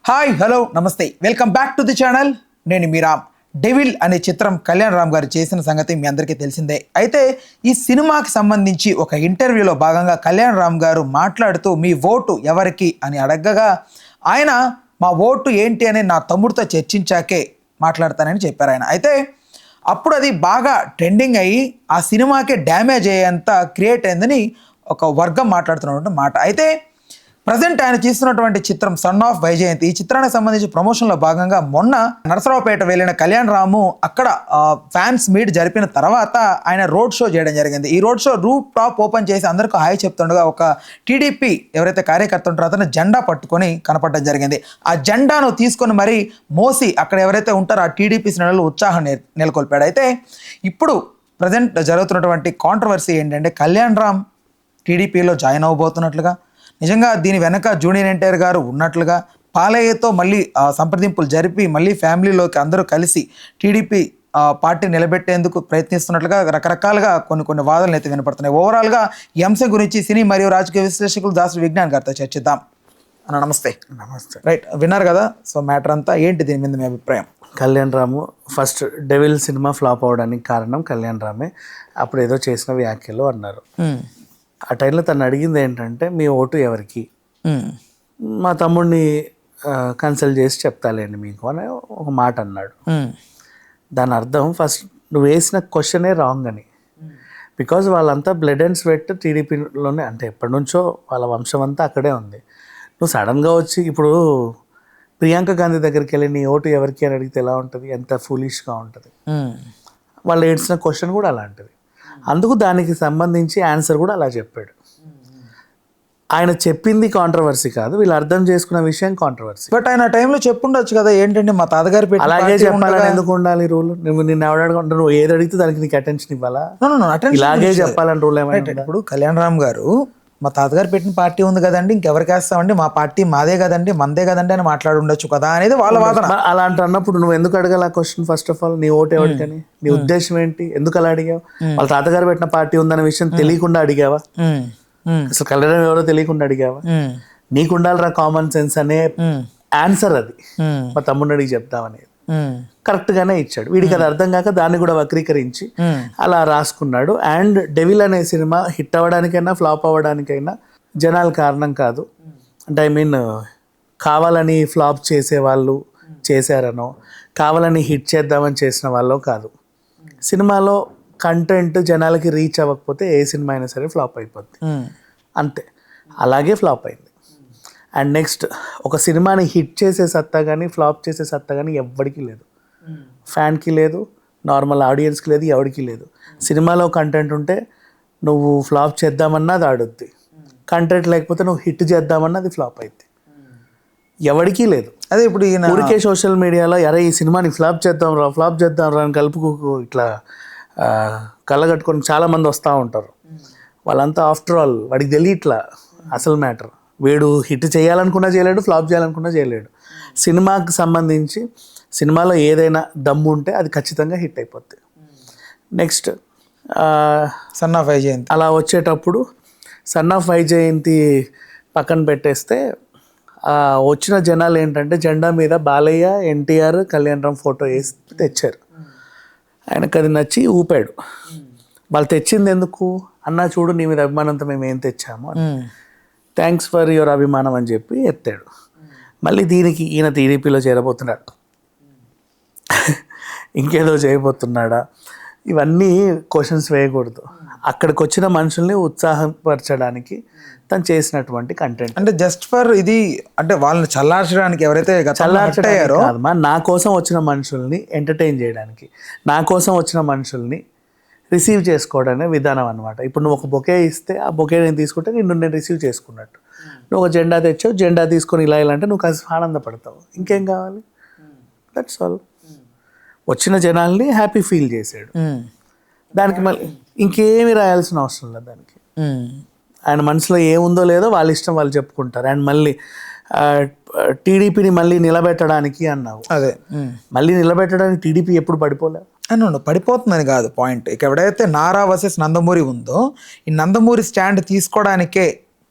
Hi hello నమస్తే welcome back to the channel. నేను మీ Ram. Devil అనే చిత్రం కళ్యాణ్ రామ్ గారు చేసిన సంగతి మీ అందరికీ తెలిసిందే. అయితే ఈ సినిమాకి సంబంధించి ఒక ఇంటర్వ్యూలో భాగంగా కళ్యాణ్ రామ్ గారు మాట్లాడుతూ మీ ఓటు ఎవరికి అని అడగగా ఆయన మా ఓటు ఏంటి అని నా తమ్ముడితో చర్చించాకే మాట్లాడతానని చెప్పారు ఆయన. అయితే అప్పుడు అది బాగా ట్రెండింగ్ అయ్యి ఆ సినిమాకే డ్యామేజ్ అయ్యేంత క్రియేట్ అయిందని ఒక వర్గం మాట్లాడుతున్నటువంటి మాట. అయితే ప్రజెంట్ ఆయన చేస్తున్నటువంటి చిత్రం సన్ ఆఫ్ వైజయంతి, ఈ చిత్రానికి సంబంధించి ప్రమోషన్లో భాగంగా మొన్న నరసరావుపేట వెళ్ళిన కళ్యాణ్ రాము అక్కడ ఫ్యాన్స్ మీట్ జరిపిన తర్వాత ఆయన రోడ్ షో చేయడం జరిగింది. ఈ road show roof top open చేసి అందరికీ హాయ్ చెప్తుండగా ఒక టీడీపీ ఎవరైతే కార్యకర్త ఉంటారో అతను జెండా పట్టుకొని కనపడడం జరిగింది. ఆ జెండాను తీసుకొని మరి మోసి అక్కడ ఎవరైతే ఉంటారో ఆ టీడీపీ శ్రేణులు ఉత్సాహం నెలకొల్పాడు. అయితే ఇప్పుడు ప్రజెంట్ జరుగుతున్నటువంటి కాంట్రవర్సీ ఏంటంటే కళ్యాణ్ రామ్ టీడీపీలో జాయిన్ అవ్వబోతున్నట్లుగా, నిజంగా దీని వెనక జూనియర్ ఎన్టీఆర్ గారు ఉన్నట్లుగా, పాలయ్యతో మళ్ళీ సంప్రదింపులు జరిపి మళ్ళీ ఫ్యామిలీలోకి అందరూ కలిసి టీడీపీ పార్టీ నిలబెట్టేందుకు ప్రయత్నిస్తున్నట్లుగా రకరకాలుగా కొన్ని వాదనలు అయితే వినపడుతున్నాయి. ఓవరాల్గా ఈ అంశం గురించి సినీ మరియు రాజకీయ విశ్లేషకులు దాసరి విజ్ఞాన్ గారితో చర్చిద్దాం. అన్న నమస్తే. నమస్తే. రైట్, విన్నారు కదా సో మ్యాటర్ అంతా ఏంటి, దీని మీద మీ అభిప్రాయం? కళ్యాణ్ రాము ఫస్ట్ డెవిల్ సినిమా ఫ్లాప్ అవడానికి కారణం కళ్యాణ్ రామే. అప్పుడు ఏదో చేసిన వ్యాఖ్యలు అన్నారు. ఆ టైంలో తను అడిగింది ఏంటంటే మీ ఓటు ఎవరికి, మా తమ్ముడిని కన్సల్ట్ చేసి చెప్తాలేండి మీకు అని ఒక మాట అన్నాడు. దాని అర్థం ఫస్ట్ నువ్వు వేసిన క్వశ్చనే రాంగ్ అని. బికాజ్ వాళ్ళంతా బ్లడ్ అండ్ స్వెట్ టీడీపీలోనే, అంటే ఎప్పటి నుంచో వాళ్ళ వంశం అంతా అక్కడే ఉంది. నువ్వు సడన్గా వచ్చి ఇప్పుడు ప్రియాంక గాంధీ దగ్గరికి వెళ్ళి నీ ఓటు ఎవరికి అని అడిగితే ఎలా ఉంటుంది, ఎంత ఫూలిష్గా ఉంటుంది. వాళ్ళు ఏడ్చిన క్వశ్చన్ కూడా అలాంటిది. అందుకు దానికి సంబంధించి ఆన్సర్ కూడా అలా చెప్పాడు. ఆయన చెప్పింది కాంట్రవర్సీ కాదు, వీళ్ళు అర్థం చేసుకున్న విషయం కాంట్రవర్సీ. బట్ ఆయన టైంలో చెప్పుండొచ్చు కదా, ఏంటంటే మా తాతగారి పెట్టి అలాగే చెప్పాలని ఎందుకు ఉండాలి రూల్? నిన్ను ఎవడకుండా నువ్వు ఏది అడిగితే దానికి నీకు అటెన్షన్ ఇవ్వాలా? ఇలాగే చెప్పాలని రూల్ ఏమైనా? ఇప్పుడు కళ్యాణ్ రామ్ గారు మా తాతగారు పెట్టిన పార్టీ ఉంది కదండి, ఇంకెవరికి వేస్తామండి, మా పార్టీ మాదే కదండి, మందే కదండి అని మాట్లాడి ఉండొచ్చు కదా అనేది వాళ్ళ వాదన. అలాంటి అన్నప్పుడు నువ్వు ఎందుకు అడగాలి ఆ క్వశ్చన్? ఫస్ట్ ఆఫ్ ఆల్ నీ ఓటు ఎవరికని, నీ ఉద్దేశం ఏంటి, ఎందుకు అలా అడిగావు? వాళ్ళ తాతగారు పెట్టిన పార్టీ ఉందన్న విషయం తెలియకుండా అడిగావా? అసలు కళ్యాణం ఎవరో తెలియకుండా అడిగావా? నీకు ఉండాలిరా కామన్ సెన్స్ అనే ఆన్సర్ అది. మా తమ్ముడిని అడిగి చెప్తామనేది కరెక్ట్ గానే ఇచ్చాడు. వీడికి అది అర్థం కాక దాన్ని కూడా వక్రీకరించి అలా రాసుకున్నాడు. అండ్ డెవిల్ అనే సినిమా హిట్ అవ్వడానికైనా ఫ్లాప్ అవ్వడానికైనా జనాలు కారణం కాదు. అంటే ఐ మీన్ కావాలని ఫ్లాప్ చేసే వాళ్ళు చేశారనో, కావాలని హిట్ చేద్దామని చేసిన వాళ్ళో కాదు. సినిమాలో కంటెంట్ జనాలకి రీచ్ అవ్వకపోతే ఏ సినిమా అయినా సరే ఫ్లాప్ అయిపోద్ది, అంతే. అలాగే ఫ్లాప్ అయింది. అండ్ నెక్స్ట్, ఒక సినిమాని హిట్ చేసే సత్తా కానీ ఫ్లాప్ చేసే సత్తా కానీ ఎవ్వడికి లేదు. ఫ్యాన్కి లేదు, నార్మల్ ఆడియన్స్కి లేదు, ఎవరికి లేదు. సినిమాలో కంటెంట్ ఉంటే నువ్వు ఫ్లాప్ చేద్దామన్నా అది ఆడుద్ది, కంటెంట్ లేకపోతే నువ్వు హిట్ చేద్దామన్నా అది ఫ్లాప్ అయింది. ఎవరికీ లేదు. అదే ఇప్పుడు ఊరికే సోషల్ మీడియాలో అరే ఈ సినిమాని ఫ్లాప్ చేద్దాం రా అని కలుపుకు ఇట్లా కళ్ళగట్టుకొని చాలామంది వస్తూ ఉంటారు. వాళ్ళంతా ఆఫ్టర్ ఆల్ వాడికి తెలియట్లా అసలు మ్యాటర్. వీడు హిట్ చేయాలనుకున్నా చేయలేడు, ఫ్లాప్ చేయాలనుకున్నా చేయలేడు. సినిమాకి సంబంధించి సినిమాలో ఏదైనా దమ్ము ఉంటే అది ఖచ్చితంగా హిట్ అయిపోద్ది. నెక్స్ట్ సన్ ఆఫ్ వైజయంతి అలా వచ్చేటప్పుడు సన్ ఆఫ్ వైజయంతి పక్కన పెట్టేస్తే వచ్చిన జనాలు ఏంటంటే జెండా మీద బాలయ్య, ఎన్టీఆర్, కళ్యాణ్ రామ్ ఫోటో వేసి తెచ్చారు. ఆయనకు అది నచ్చి ఊపాడు. వాళ్ళు తెచ్చింది ఎందుకు అన్నా, చూడు నీ మీద అభిమానంతో మేము ఏం తెచ్చాము, థ్యాంక్స్ ఫర్ యువర్ అభిమానం అని చెప్పి ఎత్తాడు. మళ్ళీ దీనికి ఈయన టీడీపీలో చేరబోతున్నాడు, ఇంకేదో చేయబోతున్నాడా, ఇవన్నీ క్వశ్చన్స్ వేయకూడదు. అక్కడికి వచ్చిన మనుషుల్ని ఉత్సాహపరచడానికి తను చేసినటువంటి కంటెంట్. అంటే జస్ట్ ఫర్ ఇది, అంటే వాళ్ళని చల్లార్చడానికి ఎవరైతే చల్లార్చారో కాదమ్మా, నా కోసం వచ్చిన మనుషుల్ని ఎంటర్టైన్ చేయడానికి, నా కోసం వచ్చిన మనుషుల్ని రిసీవ్ చేసుకోవడమే విధానం అనమాట. ఇప్పుడు నువ్వు ఒక బొకే ఇస్తే ఆ బొకే నేను తీసుకుంటే నేను రిసీవ్ చేసుకున్నట్టు. నువ్వు ఒక జెండా తెచ్చావు, జెండా తీసుకొని ఇలా అంటే నువ్వు కాస్త ఆనందపడతావు. ఇంకేం కావాలి? That's all. వచ్చిన జనాల్ని హ్యాపీ ఫీల్ చేసాడు. దానికి మళ్ళీ ఇంకేమీ రాయాల్సిన అవసరం లేదు. దానికి ఆయన మనసులో ఏముందో లేదో వాళ్ళ ఇష్టం వాళ్ళు చెప్పుకుంటారు. అండ్ మళ్ళీ టీడీపీని మళ్ళీ నిలబెట్టడానికి అన్నావు. అదే మళ్ళీ నిలబెట్టడానికి టీడీపీ ఎప్పుడు పడిపోలే అన్నాడు. పడిపోతుందని కాదు పాయింట్. ఇక ఎవడైతే నారా వర్సెస్ నందమూరి ఉందో, ఈ నందమూరి స్టాండ్ తీసుకోవడానికే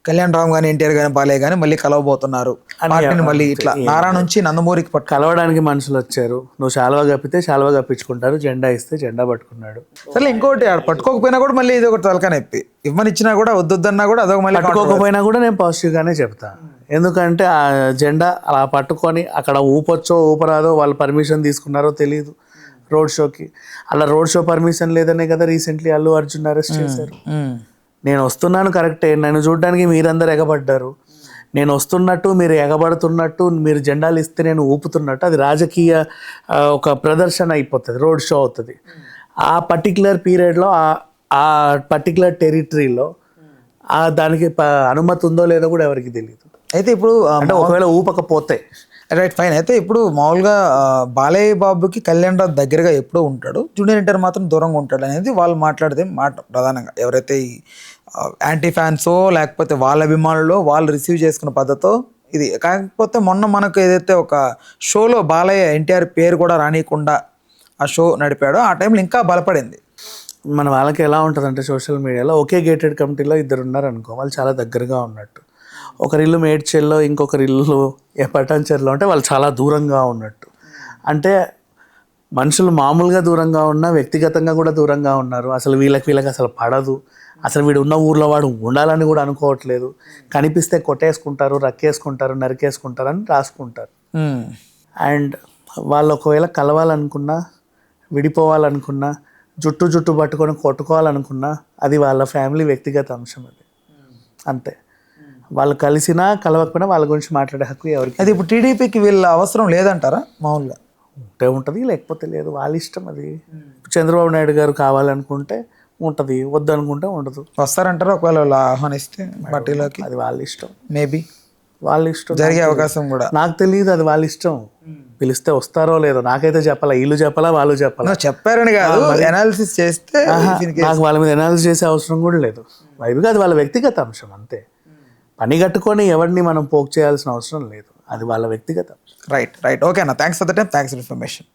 కళ్యాణ్ రామ్ కానీ ఎన్టీఆర్ కానీ బాలయ్య కానీ మళ్ళీ కలవబోతున్నారు పార్టీని మళ్ళీ ఇట్లా నారా నుంచి నందమూరికి పట్టు. కలవడానికి మనుషులు వచ్చారు. నువ్వు శాలువా కప్పితే శాలువా కప్పించుకుంటారు, జెండా ఇస్తే జెండా పట్టుకున్నాడు. సరే ఇంకోటి ఆడ పట్టుకోకపోయినా కూడా మళ్ళీ ఇది ఒకటి తలకాయ నొప్పి. ఇవ్వనిచ్చినా కూడా వద్దొద్దన్నా కూడా అదొక మళ్ళీ పట్టుకోకపోయినా కూడా నేను పాజిటివ్గానే చెప్తా. ఎందుకంటే ఆ జెండా అలా పట్టుకొని అక్కడ ఊపొచ్చో ఊపరాదో వాళ్ళు పర్మిషన్ తీసుకున్నారో తెలియదు రోడ్ షోకి. అలా రోడ్ షో పర్మిషన్ లేదనే కదా రీసెంట్లీ అల్లు అర్జున్ అరెస్ట్ చేశారు. నేను వస్తున్నాను కరెక్టే, నన్ను చూడడానికి మీరందరూ ఎగబడ్డారు. నేను వస్తున్నట్టు మీరు ఎగబడుతున్నట్టు మీరు జెండాలు ఇస్తే నేను ఊపుతున్నట్టు అది రాజకీయ ఒక ప్రదర్శన అయిపోతుంది, రోడ్ షో అవుతుంది. ఆ పర్టికులర్ పీరియడ్లో ఆ పర్టికులర్ టెరిటరీలో దానికి అనుమతి ఉందో లేదో కూడా ఎవరికి తెలియదు. అయితే ఇప్పుడు అంటే ఒకవేళ ఊపకపోతే రైట్ ఫైన్. అయితే ఇప్పుడు మామూలుగా బాలయ్య బాబుకి కళ్యాణ్ రావు దగ్గరగా ఎప్పుడూ ఉంటాడు, జూనియర్ ఎన్టీఆర్ మాత్రం దూరంగా ఉంటాడు అనేది వాళ్ళు మాట్లాడితే మాట ప్రధానంగా. ఎవరైతే ఈ యాంటీ ఫ్యాన్సో లేకపోతే వాళ్ళ అభిమానులు వాళ్ళు రిసీవ్ చేసుకున్న పద్ధతో ఇది. కాకపోతే మొన్న మనకు ఏదైతే ఒక షోలో బాలయ్య ఎన్టీఆర్ పేరు కూడా రానియకుండా ఆ షో నడిపాడో ఆ టైంలో ఇంకా బలపడింది. మన వాళ్ళకి ఎలా ఉంటుందంటే సోషల్ మీడియాలో ఒకే గేటెడ్ కమిటీలో ఇద్దరు ఉన్నారు అనుకో, వాళ్ళు చాలా దగ్గరగా ఉన్నట్టు. ఒకరిల్లు మేడ్చెల్లో ఇంకొకరిల్లు పటాన్చెరులో అంటే వాళ్ళు చాలా దూరంగా ఉన్నట్టు. అంటే మనుషులు మామూలుగా దూరంగా ఉన్నా వ్యక్తిగతంగా కూడా దూరంగా ఉన్నారు. అసలు వీళ్ళకి అసలు పడదు, అసలు వీడు ఉన్న ఊర్లో వాడు ఉండాలని కూడా అనుకోవట్లేదు. కనిపిస్తే కొట్టేసుకుంటారు, రక్కేసుకుంటారు, నరికేసుకుంటారు అని రాసుకుంటారు. అండ్ వాళ్ళు ఒకవేళ కలవాలనుకున్నా, విడిపోవాలనుకున్నా, జుట్టు పట్టుకొని కొట్టుకోవాలనుకున్నా అది వాళ్ళ ఫ్యామిలీ వ్యక్తిగత అంశం. అది అంతే. వాళ్ళు కలిసినా కలవకపోయినా వాళ్ళ గురించి మాట్లాడే హక్కు ఎవరికి. అది ఇప్పుడు టీడీపీకి వీళ్ళ అవసరం లేదంటారా? మామూలుగా ఉంటే ఉంటుంది, లేకపోతే లేదు, వాళ్ళ ఇష్టం అది. చంద్రబాబు నాయుడు గారు కావాలనుకుంటే ఉంటుంది, వద్దనుకుంటే ఉండదు. వస్తారంటారా ఒకవేళ వాళ్ళు ఆహ్వానిస్తే పార్టీలోకి? అది వాళ్ళ ఇష్టం. మేబీ వాళ్ళ ఇష్టం, జరిగే అవకాశం కూడా నాకు తెలియదు. అది వాళ్ళ ఇష్టం. పిలిస్తే వస్తారో లేదో నాకైతే చెప్పాలా, వీళ్ళు చెప్పాలా వాళ్ళు చెప్పాలా. చెప్పారని కాదు, అనాలిసిస్ చేస్తే నాకు వాళ్ళ మీద అనాలిసిస్ చేసే అవసరం కూడా లేదు. వైపుగా అది వాళ్ళ వ్యక్తిగత అంశం అంతే. పని కట్టుకొని ఎవరిని మనం పోక్ చేయాల్సిన అవసరం లేదు, అది వాళ్ళ వ్యక్తిగత. రైట్. ఓకే అన్న, thanks for the time, thanks for information.